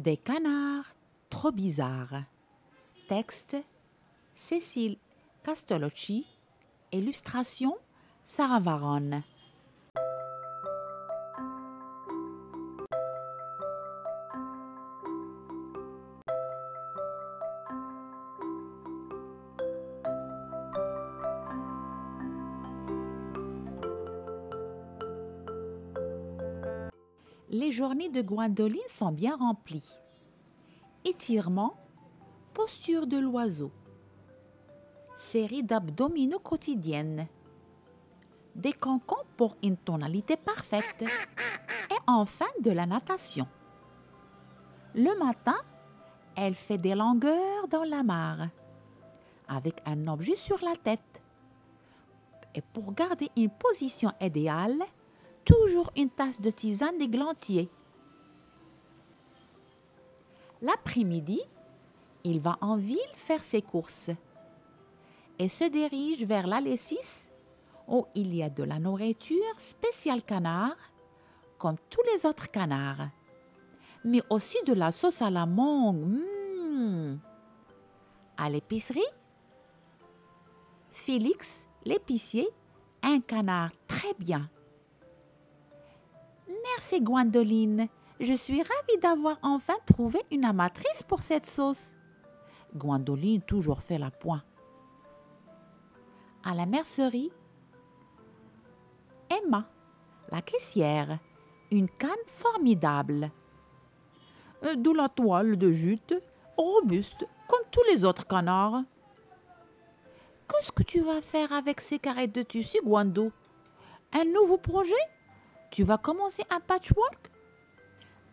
Des canards trop bizarres. Texte Cécile Castellocci. Illustration Sarah Varon. Les journées de Gwendoline sont bien remplies. Étirement, posture de l'oiseau. Série d'abdominaux quotidiennes. Des cancans pour une tonalité parfaite. Et enfin de la natation. Le matin, elle fait des longueurs dans la mare, avec un objet sur la tête. Et pour garder une position idéale, toujours une tasse de tisane d'églantier. L'après-midi, il va en ville faire ses courses et se dirige vers l'allée 6 où il y a de la nourriture spéciale canard, comme tous les autres canards, mais aussi de la sauce à la mangue. À l'épicerie, Félix, l'épicier, un canard très bien. Merci Gwendoline, je suis ravie d'avoir enfin trouvé une amatrice pour cette sauce. Gwendoline toujours fait la pointe. À la mercerie, Emma, la caissière, une canne formidable. De la toile de jute, robuste comme tous les autres canards. Qu'est-ce que tu vas faire avec ces carrés de tissu, Gwendo? Un nouveau projet? Tu vas commencer un patchwork?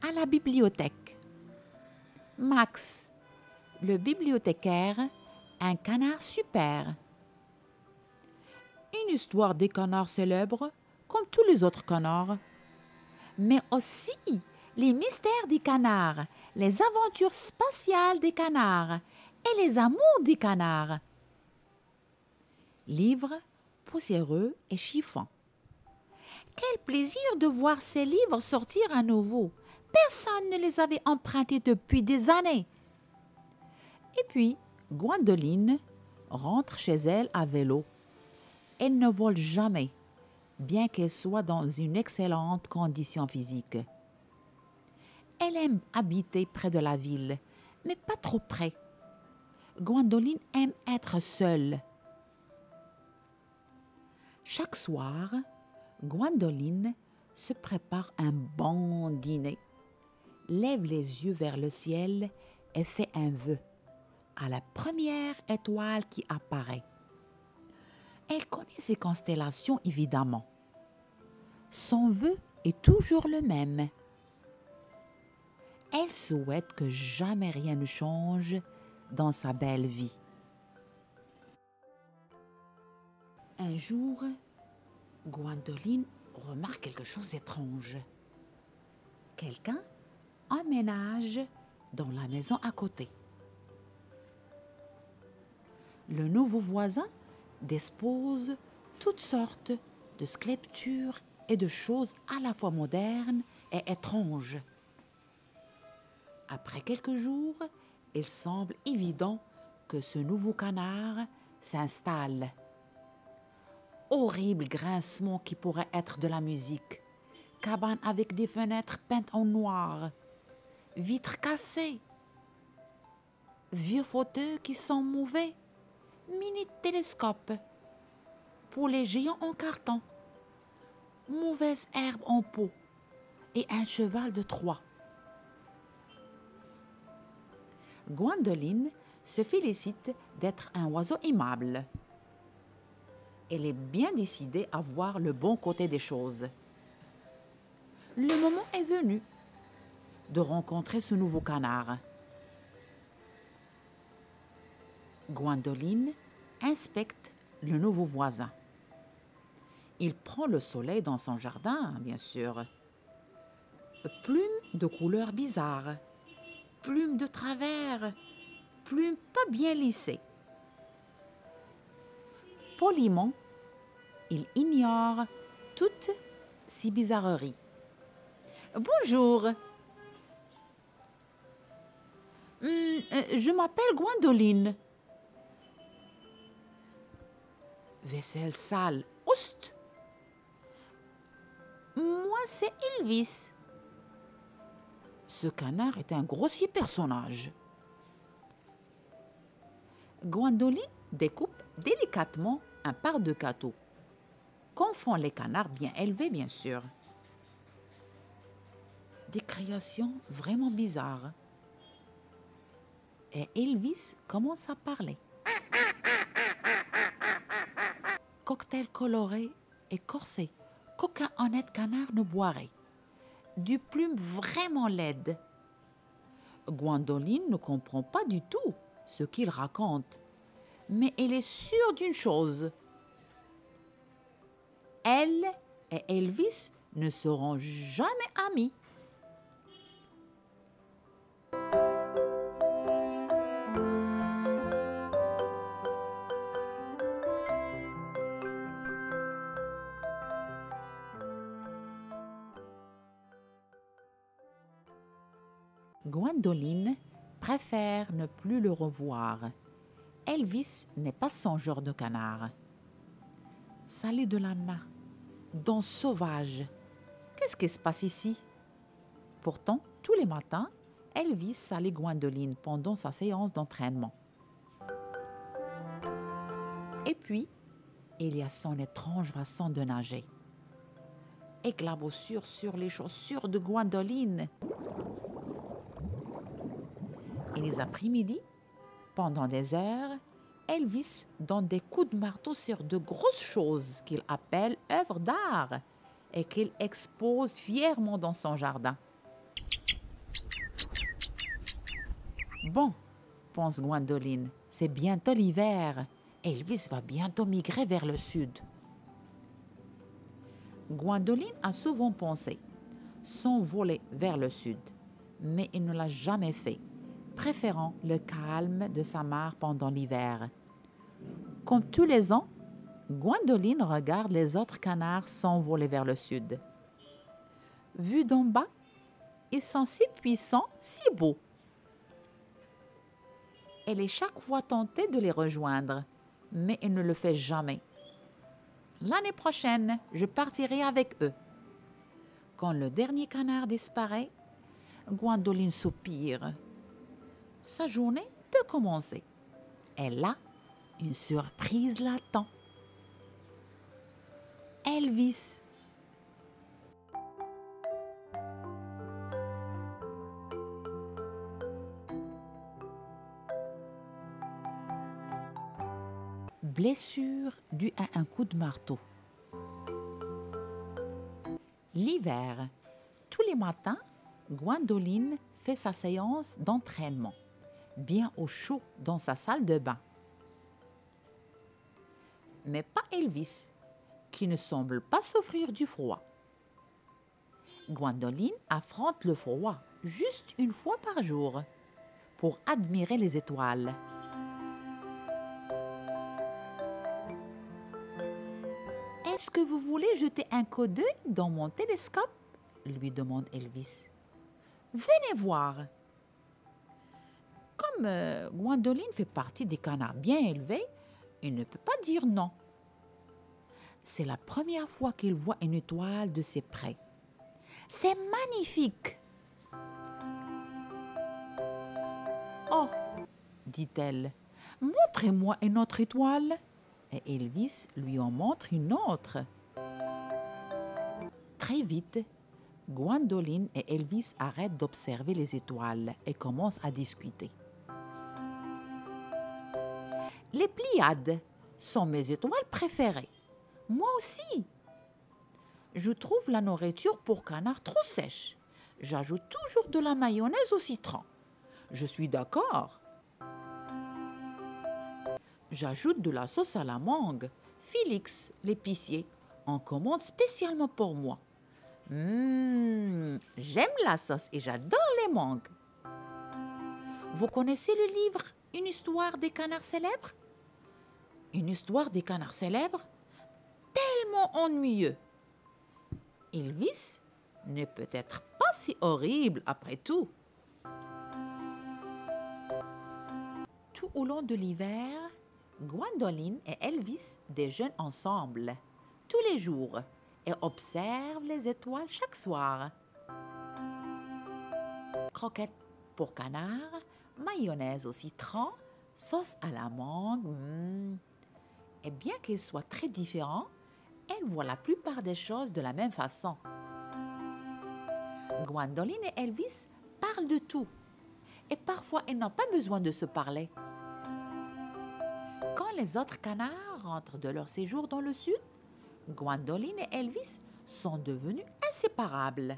À la bibliothèque. Max, le bibliothécaire, un canard super. Une histoire des canards célèbres, comme tous les autres canards. Mais aussi les mystères des canards, les aventures spatiales des canards et les amours des canards. Livres poussiéreux et chiffons. Quel plaisir de voir ces livres sortir à nouveau. Personne ne les avait empruntés depuis des années. Et puis, Gwendoline rentre chez elle à vélo. Elle ne vole jamais, bien qu'elle soit dans une excellente condition physique. Elle aime habiter près de la ville, mais pas trop près. Gwendoline aime être seule. Chaque soir, Gwendoline se prépare un bon dîner, lève les yeux vers le ciel et fait un vœu à la première étoile qui apparaît. Elle connaît ses constellations évidemment. Son vœu est toujours le même. Elle souhaite que jamais rien ne change dans sa belle vie. Un jour, Gwendoline remarque quelque chose d'étrange. Quelqu'un emménage dans la maison à côté. Le nouveau voisin dispose toutes sortes de sculptures et de choses à la fois modernes et étranges. Après quelques jours, il semble évident que ce nouveau canard s'installe. Horrible grincement qui pourrait être de la musique. Cabane avec des fenêtres peintes en noir. Vitres cassées. Vieux fauteuils qui sont mauvais. Mini télescope. Poulets géants en carton. Mauvaise herbe en pot. Et un cheval de Troie. Gwendoline se félicite d'être un oiseau aimable. Elle est bien décidée à voir le bon côté des choses. Le moment est venu de rencontrer ce nouveau canard. Gwendoline inspecte le nouveau voisin. Il prend le soleil dans son jardin, bien sûr. Plumes de couleurs bizarres, plumes de travers, plumes pas bien lissées. Poliment, il ignore toutes ces bizarreries. Bonjour. Je m'appelle Gwendoline. Vaisselle sale. Oust! Moi, c'est Elvis. Ce canard est un grossier personnage. Gwendoline découpe délicatement un part de gâteau, comme font les canards bien élevés, bien sûr. Des créations vraiment bizarres. Et Elvis commence à parler. Cocktail coloré et corsé qu'aucun honnête canard ne boirait. Du plume vraiment laide. Gwendoline ne comprend pas du tout ce qu'il raconte, mais elle est sûre d'une chose. Elle et Elvis ne seront jamais amis. Gwendoline préfère ne plus le revoir. Elvis n'est pas son genre de canard. Salut de la main, dans sauvage. Qu'est-ce qui se passe ici? Pourtant, tous les matins, Elvis salue Gwendoline pendant sa séance d'entraînement. Et puis, il y a son étrange façon de nager. Éclaboussure sur les chaussures de Gwendoline. Et les après-midi, pendant des heures, Elvis donne des coups de marteau sur de grosses choses qu'il appelle œuvres d'art et qu'il expose fièrement dans son jardin. Bon, pense Gwendoline, c'est bientôt l'hiver. Elvis va bientôt migrer vers le sud. Gwendoline a souvent pensé s'envoler vers le sud, mais il ne l'a jamais fait, préférant le calme de sa mare pendant l'hiver. Comme tous les ans, Gwendoline regarde les autres canards s'envoler vers le sud. Vus d'en bas, ils sont si puissants, si beaux. Elle est chaque fois tentée de les rejoindre, mais elle ne le fait jamais. L'année prochaine, je partirai avec eux. Quand le dernier canard disparaît, Gwendoline soupire. Sa journée peut commencer. Et là, une surprise l'attend. Elvis. Blessure due à un coup de marteau. L'hiver, tous les matins, Gwendoline fait sa séance d'entraînement, bien au chaud dans sa salle de bain. Mais pas Elvis, qui ne semble pas souffrir du froid. Gwendoline affronte le froid juste une fois par jour pour admirer les étoiles. Est-ce que vous voulez jeter un coup d'œil dans mon télescope? Lui demande Elvis. Venez voir. Comme Gwendoline fait partie des canards bien élevés, il ne peut pas dire non. C'est la première fois qu'il voit une étoile de si près. C'est magnifique! Oh, dit-elle, montrez-moi une autre étoile. Et Elvis lui en montre une autre. Très vite, Gwendoline et Elvis arrêtent d'observer les étoiles et commencent à discuter. Les Pléiades sont mes étoiles préférées. Moi aussi. Je trouve la nourriture pour canard trop sèche. J'ajoute toujours de la mayonnaise au citron. Je suis d'accord. J'ajoute de la sauce à la mangue. Félix, l'épicier, en commande spécialement pour moi. J'aime la sauce et j'adore les mangues. Vous connaissez le livre « Une histoire des canards célèbres » ? Une histoire des canards célèbres ? Tellement ennuyeux. Elvis n'est peut-être pas si horrible après tout. Tout au long de l'hiver, Gwendoline et Elvis déjeunent ensemble, tous les jours, et observent les étoiles chaque soir. Croquettes pour canard, mayonnaise au citron, sauce à la mangue. Et bien qu'ils soient très différents, elles voient la plupart des choses de la même façon. Gwendoline et Elvis parlent de tout. Et parfois, ils n'ont pas besoin de se parler. Quand les autres canards rentrent de leur séjour dans le sud, Gwendoline et Elvis sont devenus inséparables.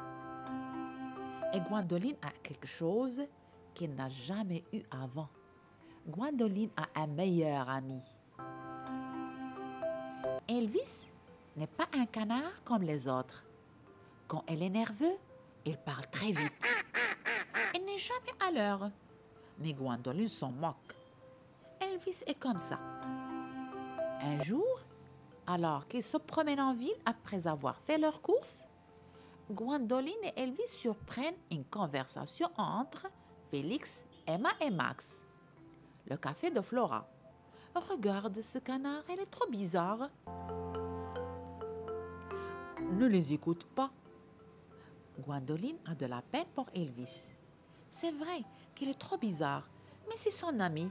Et Gwendoline a quelque chose qu'elle n'a jamais eu avant. Gwendoline a un meilleur ami. Elvis n'est pas un canard comme les autres. Quand elle est nerveux, il parle très vite. Il n'est jamais à l'heure. Mais Gwendoline s'en moque. Elvis est comme ça. Un jour, alors qu'ils se promènent en ville après avoir fait leurs courses, Gwendoline et Elvis surprennent une conversation entre Félix, Emma et Max. Le café de Flora. Regarde ce canard, il est trop bizarre. Ne les écoute pas. Gwendoline a de la peine pour Elvis. C'est vrai qu'il est trop bizarre, mais c'est son ami.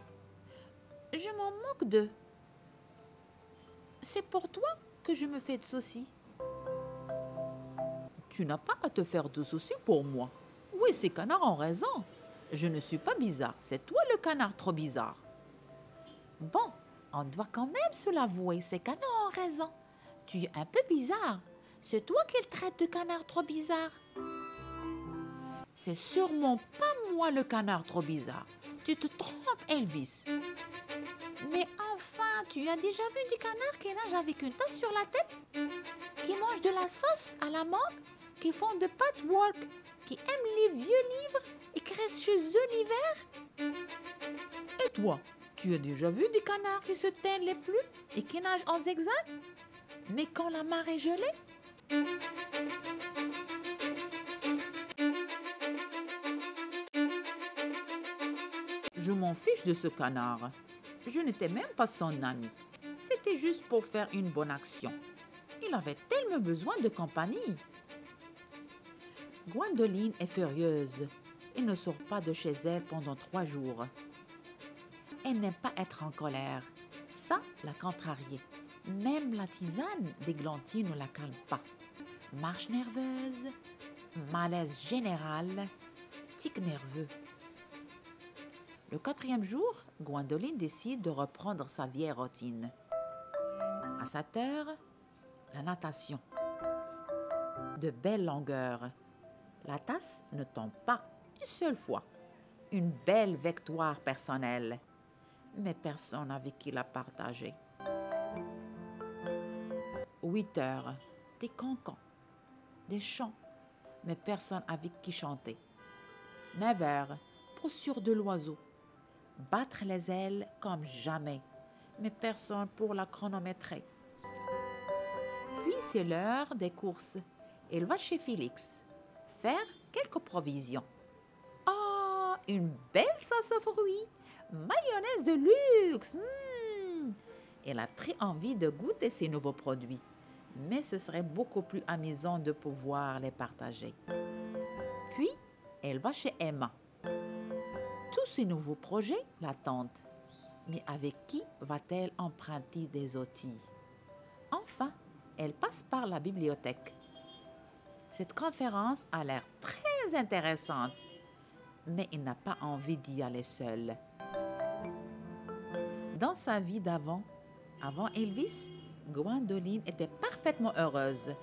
Je m'en moque d'eux. C'est pour toi que je me fais de soucis. Tu n'as pas à te faire de soucis pour moi. Oui, ces canards ont raison. Je ne suis pas bizarre, c'est toi le canard trop bizarre. Bon, on doit quand même se l'avouer, ces canards ont raison. Tu es un peu bizarre. C'est toi qu'ils traitent de canard trop bizarre. C'est sûrement pas moi le canard trop bizarre. Tu te trompes, Elvis. Mais enfin, tu as déjà vu des canards qui nagent avec une tasse sur la tête, qui mangent de la sauce à la mangue, qui font de patchwork, qui aiment les vieux livres et qui restent chez eux l'hiver? Et toi, tu as déjà vu des canards qui se teignent les plumes et qui nagent en zigzag, mais quand la mare est gelée? Je m'en fiche de ce canard. Je n'étais même pas son ami. C'était juste pour faire une bonne action. Il avait tellement besoin de compagnie. Gwendoline est furieuse et ne sort pas de chez elle pendant 3 jours. Elle n'aime pas être en colère. Ça l'a contrariée. Même la tisane d'églantine ne la calme pas. Marche nerveuse, malaise général, tic nerveux. Le 4e jour, Gwendoline décide de reprendre sa vieille routine. À 7 heures, la natation. De belle longueur. La tasse ne tombe pas une seule fois. Une belle victoire personnelle. Mais personne avec qui la partager. 8 heures, des cancans, des chants, mais personne avec qui chanter. 9 heures, posture de l'oiseau. Battre les ailes comme jamais, mais personne pour la chronométrer. Puis c'est l'heure des courses. Elle va chez Félix, faire quelques provisions. Oh, une belle sauce aux fruits, mayonnaise de luxe. Elle a très envie de goûter ces nouveaux produits, mais ce serait beaucoup plus amusant de pouvoir les partager. Puis, elle va chez Emma. Tous ces nouveaux projets l'attendent. Mais avec qui va-t-elle emprunter des outils? Enfin, elle passe par la bibliothèque. Cette conférence a l'air très intéressante, mais elle n'a pas envie d'y aller seule. Dans sa vie d'avant, avant Elvis, Gwendoline était parfaitement heureuse.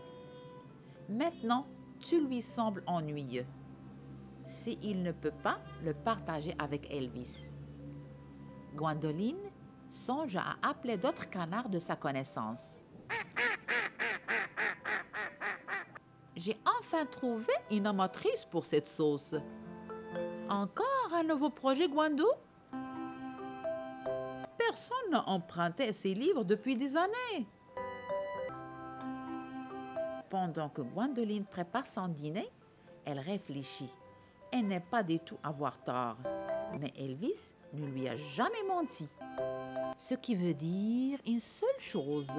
Maintenant, tout lui semble ennuyeux. S'il ne peut pas le partager avec Elvis. Gwendoline songe à appeler d'autres canards de sa connaissance. J'ai enfin trouvé une amatrice pour cette sauce. Encore un nouveau projet, Gwendo? Personne n'a emprunté ces livres depuis des années. Pendant que Gwendoline prépare son dîner, elle réfléchit. Elle n'est pas du tout à avoir tort. Mais Elvis ne lui a jamais menti. Ce qui veut dire une seule chose.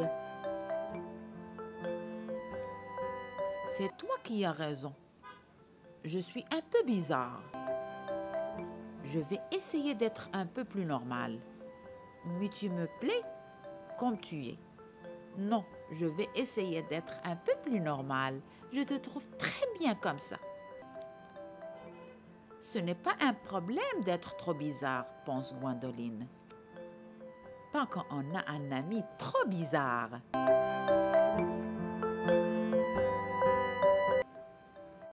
C'est toi qui as raison. Je suis un peu bizarre. Je vais essayer d'être un peu plus normal. Mais tu me plais comme tu es. Non, je vais essayer d'être un peu plus normal. Je te trouve très bien comme ça. Ce n'est pas un problème d'être trop bizarre, pense Gwendoline. Pas quand on a un ami trop bizarre.